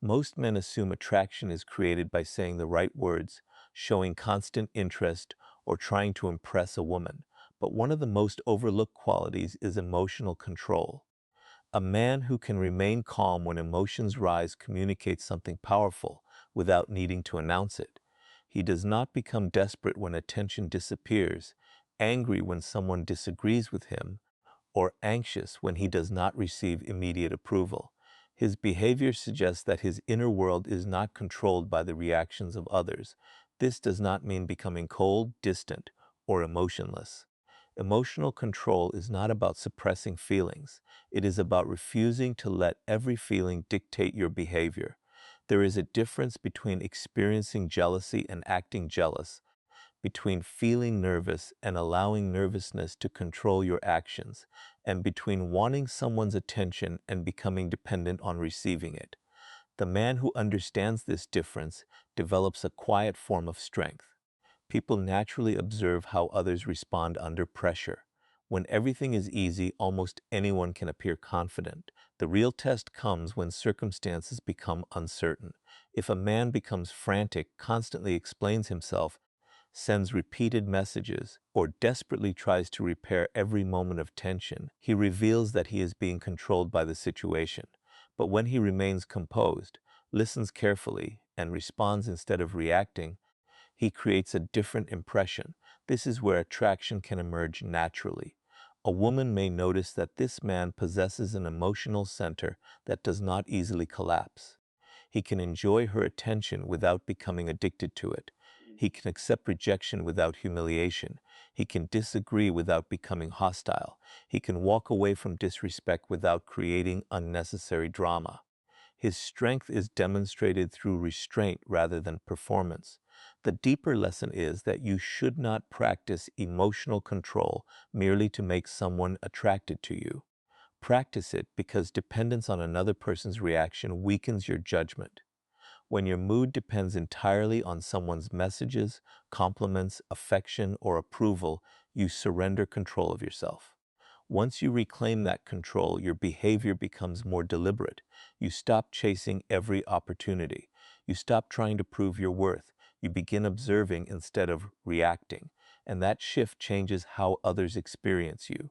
Most men assume attraction is created by saying the right words, showing constant interest, or trying to impress a woman. But one of the most overlooked qualities is emotional control. A man who can remain calm when emotions rise communicates something powerful without needing to announce it. He does not become desperate when attention disappears, angry when someone disagrees with him, or anxious when he does not receive immediate approval. His behavior suggests that his inner world is not controlled by the reactions of others. This does not mean becoming cold, distant, or emotionless. Emotional control is not about suppressing feelings. It is about refusing to let every feeling dictate your behavior. There is a difference between experiencing jealousy and acting jealous, between feeling nervous and allowing nervousness to control your actions, and between wanting someone's attention and becoming dependent on receiving it. The man who understands this difference develops a quiet form of strength. People naturally observe how others respond under pressure. When everything is easy, almost anyone can appear confident. The real test comes when circumstances become uncertain. If a man becomes frantic, constantly explains himself, sends repeated messages, or desperately tries to repair every moment of tension, he reveals that he is being controlled by the situation. But when he remains composed, listens carefully, and responds instead of reacting, he creates a different impression. This is where attraction can emerge naturally. A woman may notice that this man possesses an emotional center that does not easily collapse. He can enjoy her attention without becoming addicted to it. He can accept rejection without humiliation. He can disagree without becoming hostile. He can walk away from disrespect without creating unnecessary drama. His strength is demonstrated through restraint rather than performance. The deeper lesson is that you should not practice emotional control merely to make someone attracted to you. Practice it because dependence on another person's reaction weakens your judgment. When your mood depends entirely on someone's messages, compliments, affection, or approval, you surrender control of yourself. Once you reclaim that control, your behavior becomes more deliberate. You stop chasing every opportunity. You stop trying to prove your worth. You begin observing instead of reacting. And that shift changes how others experience you.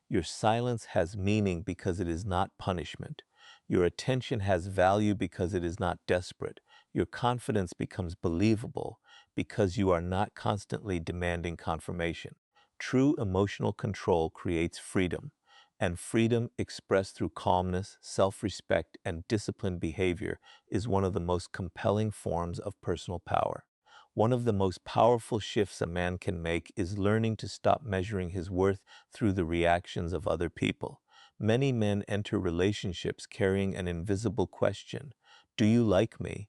Your silence has meaning because it is not punishment. Your attention has value because it is not desperate. Your confidence becomes believable because you are not constantly demanding confirmation. True emotional control creates freedom, and freedom expressed through calmness, self-respect, and disciplined behavior is one of the most compelling forms of personal power. One of the most powerful shifts a man can make is learning to stop measuring his worth through the reactions of other people. Many men enter relationships carrying an invisible question: do you like me?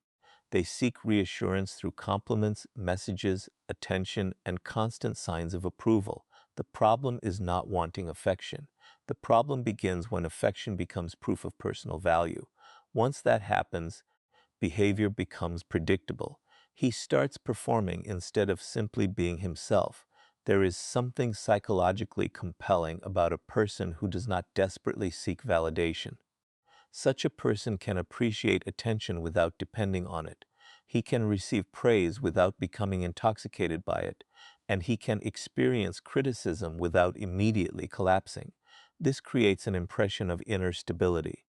They seek reassurance through compliments, messages, attention, and constant signs of approval. The problem is not wanting affection. The problem begins when affection becomes proof of personal value. Once that happens, behavior becomes predictable. He starts performing instead of simply being himself. There is something psychologically compelling about a person who does not desperately seek validation. Such a person can appreciate attention without depending on it. He can receive praise without becoming intoxicated by it, and he can experience criticism without immediately collapsing. This creates an impression of inner stability.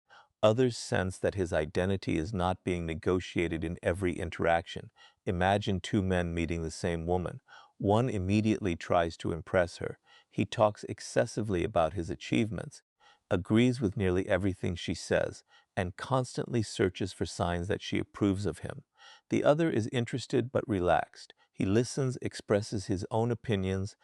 Others sense that his identity is not being negotiated in every interaction. Imagine two men meeting the same woman. One immediately tries to impress her. He talks excessively about his achievements, agrees with nearly everything she says, and constantly searches for signs that she approves of him. The other is interested but relaxed. He listens, expresses his own opinions,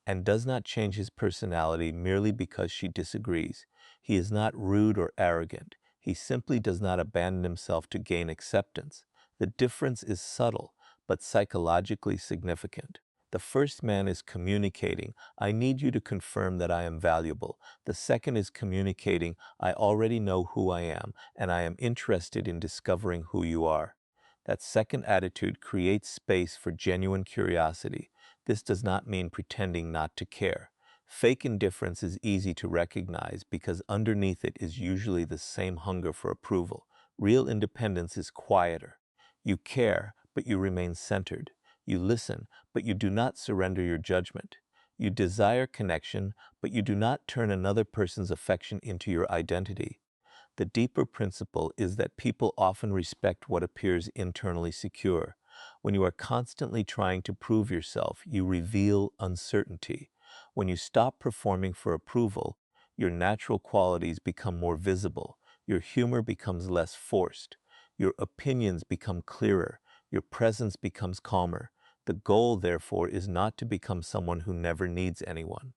and does not change his personality merely because she disagrees. He is not rude or arrogant. He simply does not abandon himself to gain acceptance. The difference is subtle, but psychologically significant. The first man is communicating, I need you to confirm that I am valuable. The second is communicating, I already know who I am, and I am interested in discovering who you are. That second attitude creates space for genuine curiosity. This does not mean pretending not to care. Fake indifference is easy to recognize because underneath it is usually the same hunger for approval. Real independence is quieter. You care, but you remain centered. You listen, but you do not surrender your judgment. You desire connection, but you do not turn another person's affection into your identity. The deeper principle is that people often respect what appears internally secure. When you are constantly trying to prove yourself, you reveal uncertainty. When you stop performing for approval, your natural qualities become more visible. Your humor becomes less forced. Your opinions become clearer. Your presence becomes calmer. The goal, therefore, is not to become someone who never needs anyone.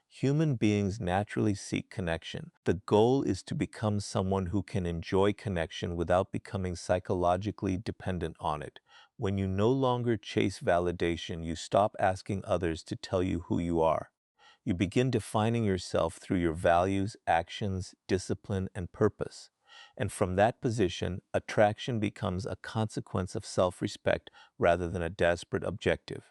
Human beings naturally seek connection. The goal is to become someone who can enjoy connection without becoming psychologically dependent on it. When you no longer chase validation, you stop asking others to tell you who you are. You begin defining yourself through your values, actions, discipline, and purpose. And from that position, attraction becomes a consequence of self-respect rather than a desperate objective.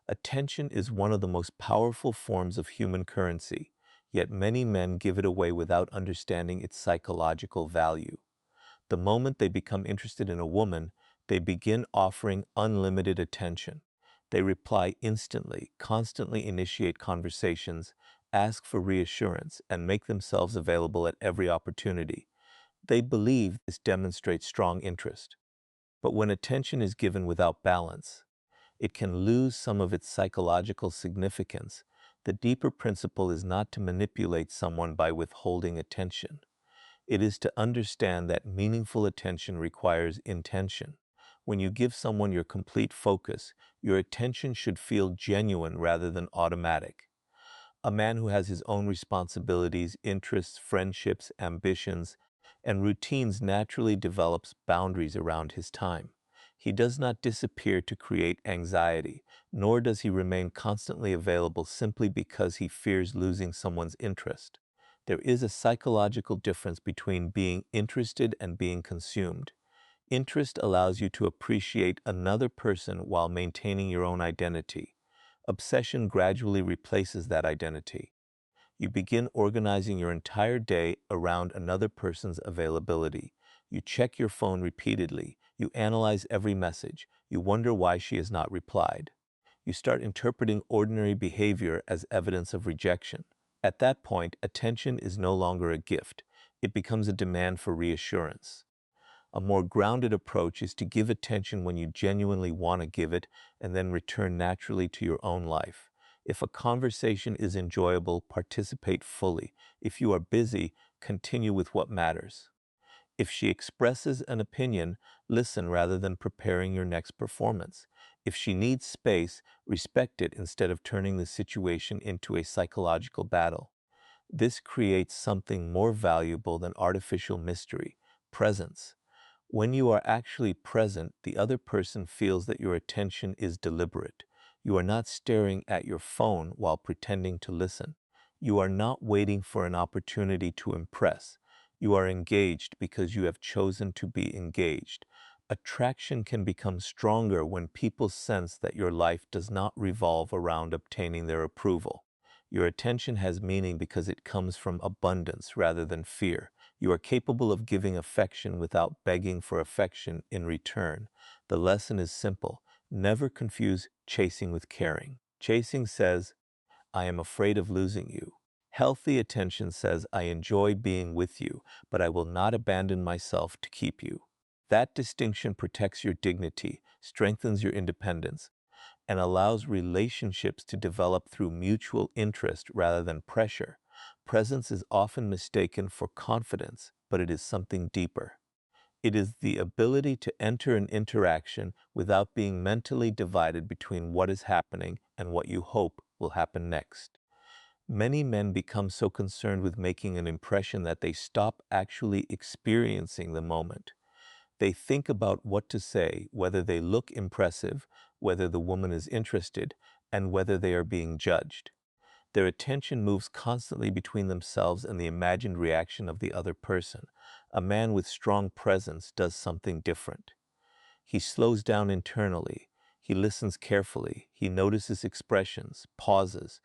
Attention is one of the most powerful forms of human currency, yet many men give it away without understanding its psychological value. The moment they become interested in a woman, they begin offering unlimited attention. They reply instantly, constantly initiate conversations, ask for reassurance, and make themselves available at every opportunity. They believe this demonstrates strong interest. But when attention is given without balance, it can lose some of its psychological significance. The deeper principle is not to manipulate someone by withholding attention. It is to understand that meaningful attention requires intention. When you give someone your complete focus, your attention should feel genuine rather than automatic. A man who has his own responsibilities, interests, friendships, ambitions, and routines naturally develops boundaries around his time. He does not disappear to create anxiety, nor does he remain constantly available simply because he fears losing someone's interest. There is a psychological difference between being interested and being consumed. Interest allows you to appreciate another person while maintaining your own identity. Obsession gradually replaces that identity. You begin organizing your entire day around another person's availability. You check your phone repeatedly. You analyze every message. You wonder why she has not replied. You start interpreting ordinary behavior as evidence of rejection. At that point, attention is no longer a gift. It becomes a demand for reassurance. A more grounded approach is to give attention when you genuinely want to give it and then return naturally to your own life. If a conversation is enjoyable, participate fully. If you are busy, continue with what matters. If she expresses an opinion, listen rather than preparing your next performance. If she needs space, respect it instead of turning the situation into a psychological battle. This creates something more valuable than artificial mystery, presence. When you are actually present, the other person feels that your attention is deliberate. You are not staring at your phone while pretending to listen. You are not waiting for an opportunity to impress. You are engaged because you have chosen to be engaged. Attraction can become stronger when people sense that your life does not revolve around obtaining their approval. Your attention has meaning because it comes from abundance rather than fear. You are capable of giving affection without begging for affection in return. The lesson is simple. Never confuse chasing with caring. Chasing says, I am afraid of losing you. Healthy attention says, I enjoy being with you, but I will not abandon myself to keep you. That distinction protects your dignity, strengthens your independence, and allows relationships to develop through mutual interest rather than pressure. Presence is often mistaken for confidence, but it is something deeper. It is the ability to enter an interaction without being mentally divided between what is happening and what you hope will happen next. Many men become so concerned with making an impression that they stop actually experiencing the moment. They think about what to say, whether they look impressive, whether the woman is interested, and whether they are being judged. Their attention moves constantly between themselves and the imagined reaction of the other person. A man with strong presence does something different. He slows down internally. He listens carefully. He notices expressions, pauses,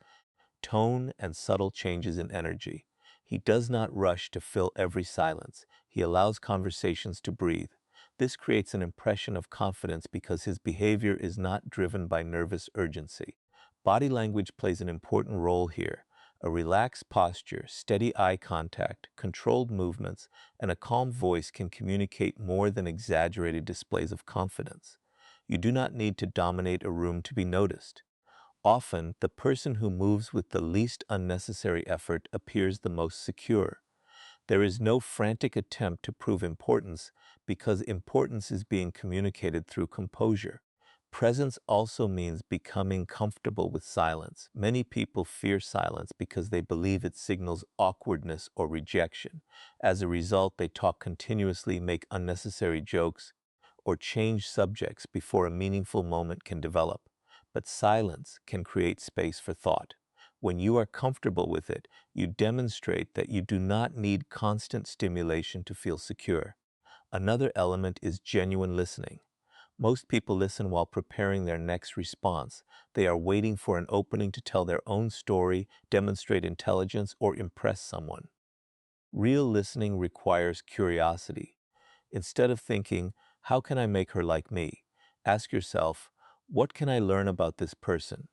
tone, and subtle changes in energy. He does not rush to fill every silence. He allows conversations to breathe. This creates an impression of confidence because his behavior is not driven by nervous urgency. Body language plays an important role here. A relaxed posture, steady eye contact, controlled movements, and a calm voice can communicate more than exaggerated displays of confidence. You do not need to dominate a room to be noticed. Often, the person who moves with the least unnecessary effort appears the most secure. There is no frantic attempt to prove importance because importance is being communicated through composure. Presence also means becoming comfortable with silence. Many people fear silence because they believe it signals awkwardness or rejection. As a result, they talk continuously, make unnecessary jokes, or change subjects before a meaningful moment can develop. But silence can create space for thought. When you are comfortable with it, you demonstrate that you do not need constant stimulation to feel secure. Another element is genuine listening. Most people listen while preparing their next response. They are waiting for an opening to tell their own story, demonstrate intelligence, or impress someone. Real listening requires curiosity. Instead of thinking, how can I make her like me? Ask yourself, what can I learn about this person?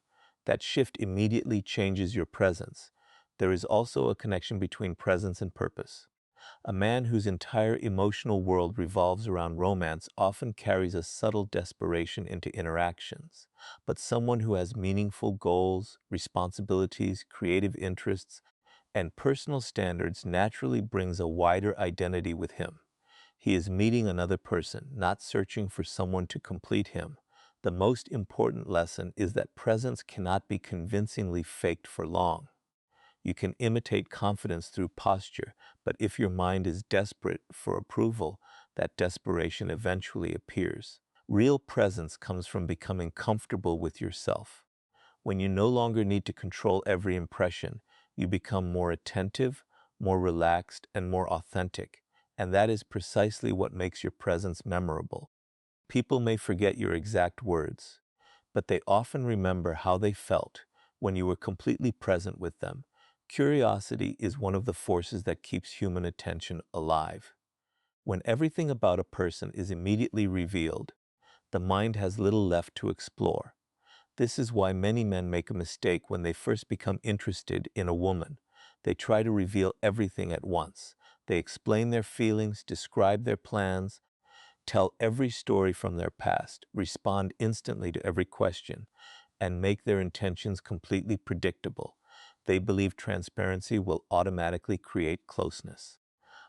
That shift immediately changes your presence. There is also a connection between presence and purpose. A man whose entire emotional world revolves around romance often carries a subtle desperation into interactions. But someone who has meaningful goals, responsibilities, creative interests, and personal standards naturally brings a wider identity with him. He is meeting another person, not searching for someone to complete him. The most important lesson is that presence cannot be convincingly faked for long. You can imitate confidence through posture, but if your mind is desperate for approval, that desperation eventually appears. Real presence comes from becoming comfortable with yourself. When you no longer need to control every impression, you become more attentive, more relaxed, and more authentic. And that is precisely what makes your presence memorable. People may forget your exact words, but they often remember how they felt when you were completely present with them. Curiosity is one of the forces that keeps human attention alive. When everything about a person is immediately revealed, the mind has little left to explore. This is why many men make a mistake when they first become interested in a woman. They try to reveal everything at once. They explain their feelings, describe their plans, tell every story from their past, respond instantly to every question, and make their intentions completely predictable. They believe transparency will automatically create closeness.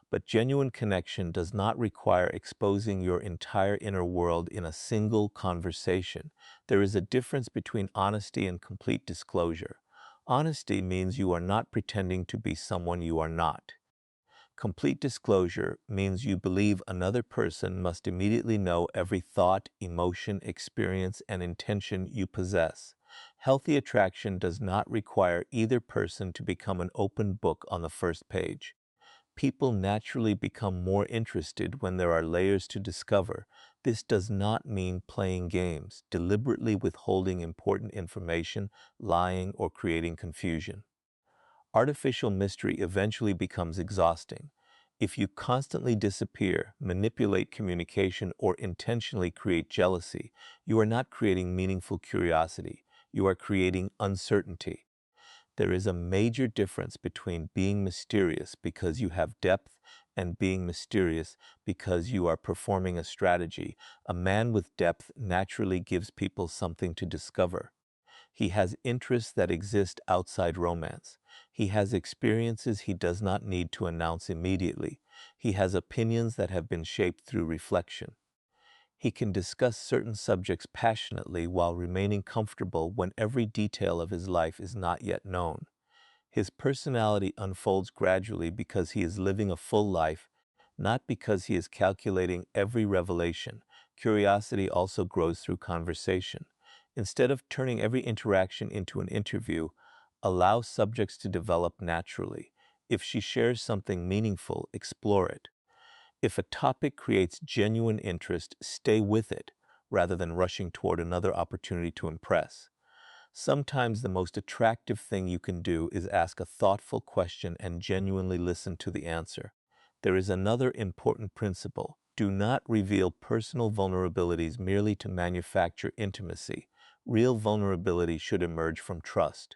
But genuine connection does not require exposing your entire inner world in a single conversation. There is a difference between honesty and complete disclosure. Honesty means you are not pretending to be someone you are not. Complete disclosure means you believe another person must immediately know every thought, emotion, experience, and intention you possess. Healthy attraction does not require either person to become an open book on the first page. People naturally become more interested when there are layers to discover. This does not mean playing games, deliberately withholding important information, lying, or creating confusion. Artificial mystery eventually becomes exhausting. If you constantly disappear, manipulate communication, or intentionally create jealousy, you are not creating meaningful curiosity. You are creating uncertainty. There is a major difference between being mysterious because you have depth and being mysterious because you are performing a strategy. A man with depth naturally gives people something to discover. He has interests that exist outside romance. He has experiences he does not need to announce immediately. He has opinions that have been shaped through reflection. He can discuss certain subjects passionately while remaining comfortable when every detail of his life is not yet known. His personality unfolds gradually because he is living a full life, not because he is calculating every revelation. Curiosity also grows through conversation. Instead of turning every interaction into an interview, allow subjects to develop naturally. If she shares something meaningful, explore it. If a topic creates genuine interest, stay with it rather than rushing toward another opportunity to impress. Sometimes the most attractive thing you can do is ask a thoughtful question and genuinely listen to the answer. There is another important principle. Do not reveal personal vulnerabilities merely to manufacture intimacy. Real vulnerability should emerge from trust.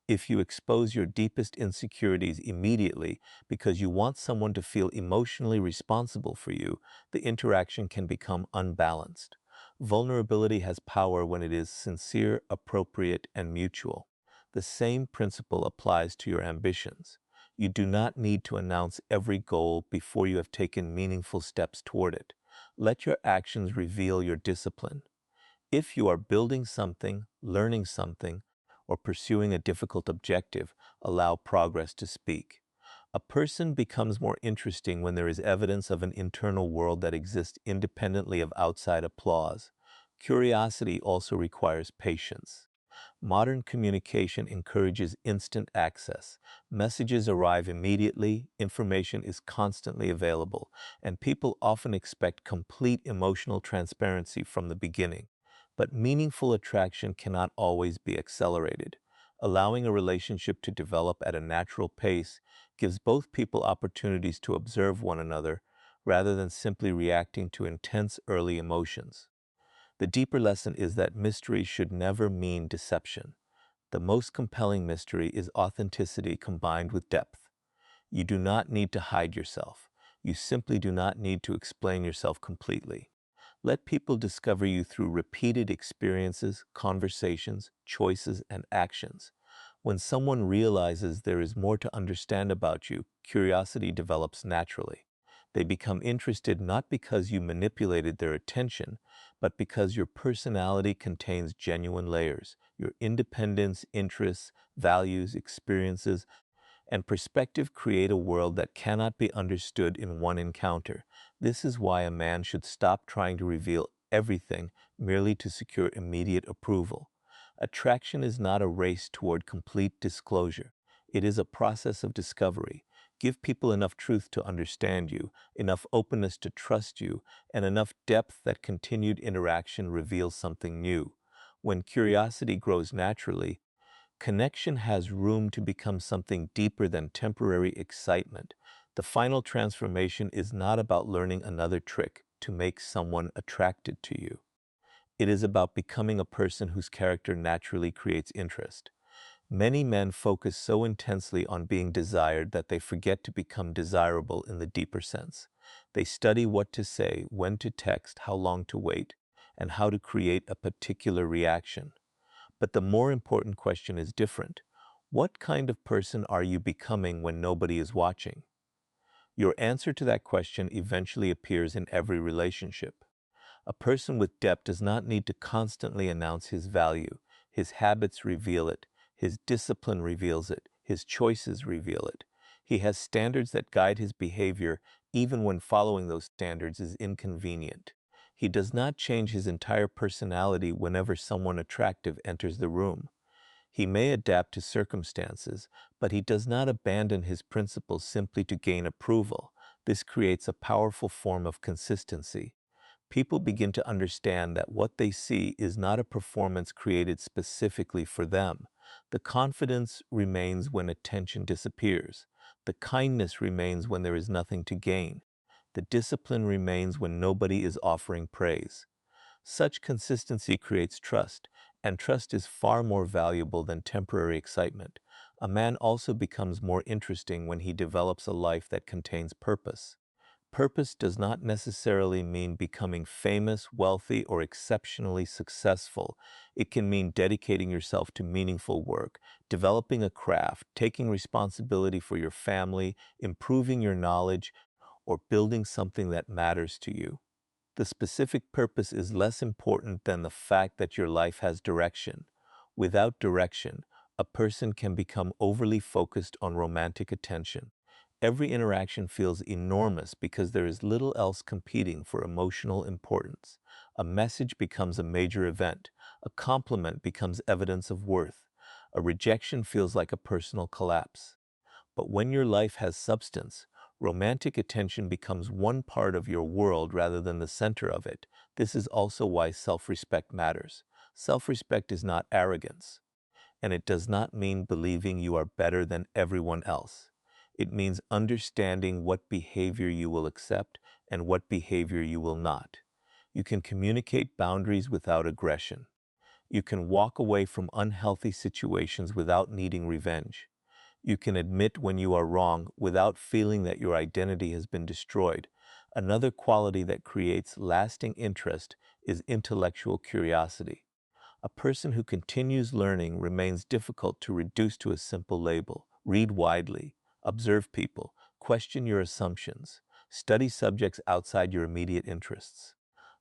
If you expose your deepest insecurities immediately because you want someone to feel emotionally responsible for you, the interaction can become unbalanced. Vulnerability has power when it is sincere, appropriate, and mutual. The same principle applies to your ambitions. You do not need to announce every goal before you have taken meaningful steps toward it. Let your actions reveal your discipline. If you are building something, learning something, or pursuing a difficult objective, allow progress to speak. A person becomes more interesting when there is evidence of an internal world that exists independently of outside applause. Curiosity also requires patience. Modern communication encourages instant access. Messages arrive immediately, information is constantly available, and people often expect complete emotional transparency from the beginning. But meaningful attraction cannot always be accelerated. Allowing a relationship to develop at a natural pace gives both people opportunities to observe one another rather than simply reacting to intense early emotions. The deeper lesson is that mystery should never mean deception. The most compelling mystery is authenticity combined with depth. You do not need to hide yourself. You simply do not need to explain yourself completely. Let people discover you through repeated experiences, conversations, choices, and actions. When someone realizes there is more to understand about you, curiosity develops naturally. They become interested not because you manipulated their attention, but because your personality contains genuine layers. Your independence, interests, values, experiences, and perspective create a world that cannot be understood in one encounter. This is why a man should stop trying to reveal everything merely to secure immediate approval. Attraction is not a race toward complete disclosure. It is a process of discovery. Give people enough truth to understand you, enough openness to trust you, and enough depth that continued interaction reveals something new. When curiosity grows naturally, connection has room to become something deeper than temporary excitement. The final transformation is not about learning another trick to make someone attracted to you. It is about becoming a person whose character naturally creates interest. Many men focus so intensely on being desired that they forget to become desirable in the deeper sense. They study what to say, when to text, how long to wait, and how to create a particular reaction. But the more important question is different. What kind of person are you becoming when nobody is watching? Your answer to that question eventually appears in every relationship. A person with depth does not need to constantly announce his value. His habits reveal it. His discipline reveals it. His choices reveal it. He has standards that guide his behavior even when following those standards is inconvenient. He does not change his entire personality whenever someone attractive enters the room. He may adapt to circumstances, but he does not abandon his principles simply to gain approval. This creates a powerful form of consistency. People begin to understand that what they see is not a performance created specifically for them. The confidence remains when attention disappears. The kindness remains when there is nothing to gain. The discipline remains when nobody is offering praise. Such consistency creates trust, and trust is far more valuable than temporary excitement. A man also becomes more interesting when he develops a life that contains purpose. Purpose does not necessarily mean becoming famous, wealthy, or exceptionally successful. It can mean dedicating yourself to meaningful work, developing a craft, taking responsibility for your family, improving your knowledge, or building something that matters to you. The specific purpose is less important than the fact that your life has direction. Without direction, a person can become overly focused on romantic attention. Every interaction feels enormous because there is little else competing for emotional importance. A message becomes a major event. A compliment becomes evidence of worth. A rejection feels like a personal collapse. But when your life has substance, romantic attention becomes one part of your world rather than the center of it. This is also why self-respect matters. Self-respect is not arrogance. and it does not mean believing you are better than everyone else. It means understanding what behavior you will accept and what behavior you will not. You can communicate boundaries without aggression. You can walk away from unhealthy situations without needing revenge. You can admit when you are wrong without feeling that your identity has been destroyed. Another quality that creates lasting interest is intellectual curiosity. A person who continues learning remains difficult to reduce to a simple label. Read widely, observe people, question your assumptions, study subjects outside your immediate interests.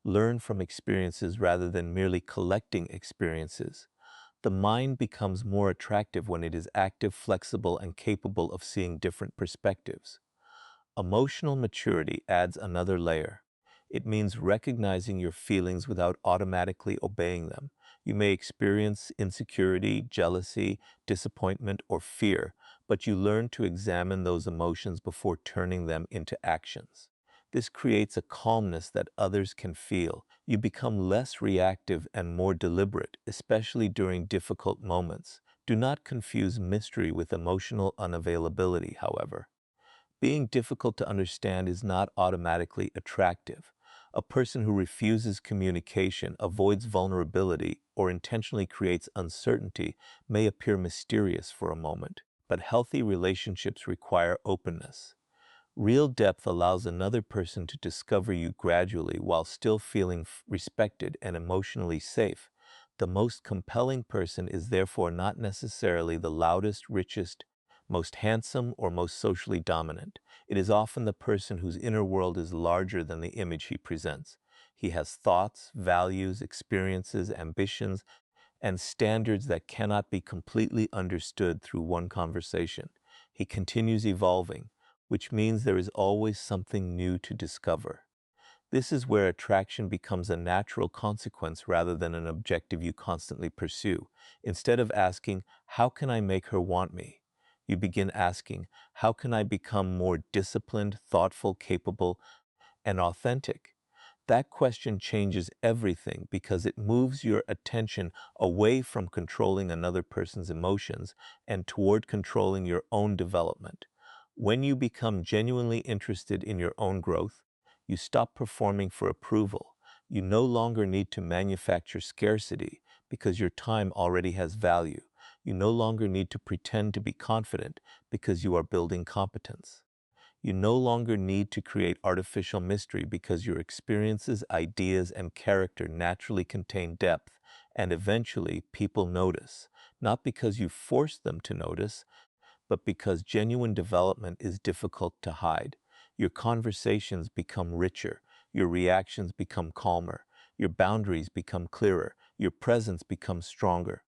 Learn from experiences rather than merely collecting experiences. The mind becomes more attractive when it is active, flexible, and capable of seeing different perspectives. Emotional maturity adds another layer. It means recognizing your feelings without automatically obeying them. You may experience insecurity, jealousy, disappointment, or fear, but you learn to examine those emotions before turning them into actions. This creates a calmness that others can feel. You become less reactive and more deliberate, especially during difficult moments. Do not confuse mystery with emotional unavailability, however. Being difficult to understand is not automatically attractive. A person who refuses communication, avoids vulnerability, or intentionally creates uncertainty may appear mysterious for a moment, but healthy relationships require openness. Real depth allows another person to discover you gradually while still feeling respected and emotionally safe. The most compelling person is therefore not necessarily the loudest, richest, most handsome, or most socially dominant. It is often the person whose inner world is larger than the image he presents. He has thoughts, values, experiences, ambitions, and standards that cannot be completely understood through one conversation. He continues evolving, which means there is always something new to discover. This is where attraction becomes a natural consequence rather than an objective you constantly pursue. Instead of asking, "How can I make her want me?" you begin asking, "How can I become more disciplined, thoughtful, capable, and authentic?" That question changes everything because it moves your attention away from controlling another person's emotions and toward controlling your own development. When you become genuinely interested in your own growth, you stop performing for approval. You no longer need to manufacture scarcity because your time already has value. You no longer need to pretend to be confident because you are building competence. You no longer need to create artificial mystery because your experiences, ideas, and character naturally contain depth, and eventually people notice, not because you force them to notice, but because genuine development is difficult to hide. Your conversations become richer, your reactions become calmer, your boundaries become clearer, your presence becomes stronger.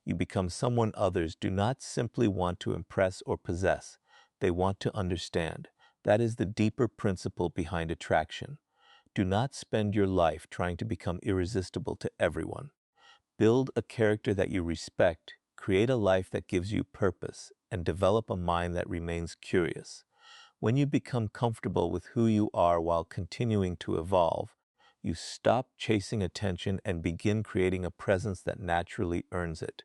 You become someone others do not simply want to impress or possess, they want to understand. That is the deeper principle behind attraction. Do not spend your life trying to become irresistible to everyone. Build a character that you respect, create a life that gives you purpose, and develop a mind that remains curious. When you become comfortable with who you are while continuing to evolve, you stop chasing attention and begin creating a presence that naturally earns it.